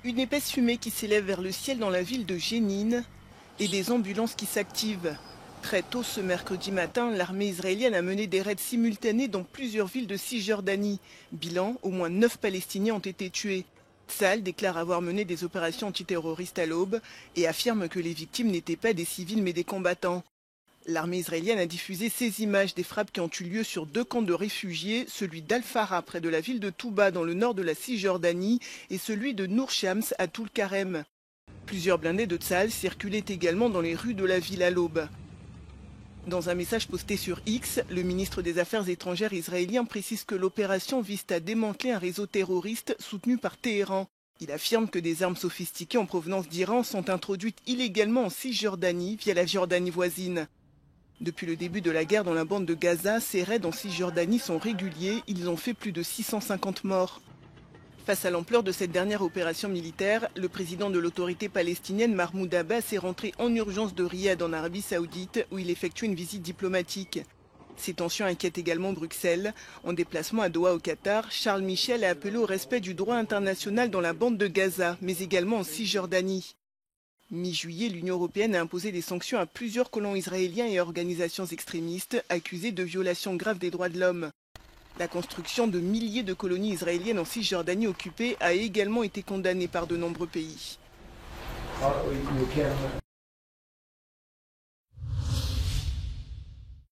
Une épaisse fumée qui s'élève vers le ciel dans la ville de Jénine et des ambulances qui s'activent. Très tôt ce mercredi matin, l'armée israélienne a mené des raids simultanés dans plusieurs villes de Cisjordanie. Bilan, au moins 9 Palestiniens ont été tués. Tsahal déclare avoir mené des opérations antiterroristes à l'aube et affirme que les victimes n'étaient pas des civils mais des combattants. L'armée israélienne a diffusé ces images des frappes qui ont eu lieu sur 2 camps de réfugiés, celui d'Al-Fara près de la ville de Touba dans le nord de la Cisjordanie et celui de Nour Shams à Toul-Karem. Plusieurs blindés de Tsahal circulaient également dans les rues de la ville à l'aube. Dans un message posté sur X, le ministre des Affaires étrangères israélien précise que l'opération vise à démanteler un réseau terroriste soutenu par Téhéran. Il affirme que des armes sophistiquées en provenance d'Iran sont introduites illégalement en Cisjordanie via la Jordanie voisine. Depuis le début de la guerre dans la bande de Gaza, ces raids en Cisjordanie sont réguliers. Ils ont fait plus de 650 morts. Face à l'ampleur de cette dernière opération militaire, le président de l'autorité palestinienne Mahmoud Abbas est rentré en urgence de Riyad en Arabie Saoudite où il effectue une visite diplomatique. Ces tensions inquiètent également Bruxelles. En déplacement à Doha au Qatar, Charles Michel a appelé au respect du droit international dans la bande de Gaza, mais également en Cisjordanie. Mi-juillet, l'Union européenne a imposé des sanctions à plusieurs colons israéliens et organisations extrémistes accusés de violations graves des droits de l'homme. La construction de milliers de colonies israéliennes en Cisjordanie occupée a également été condamnée par de nombreux pays.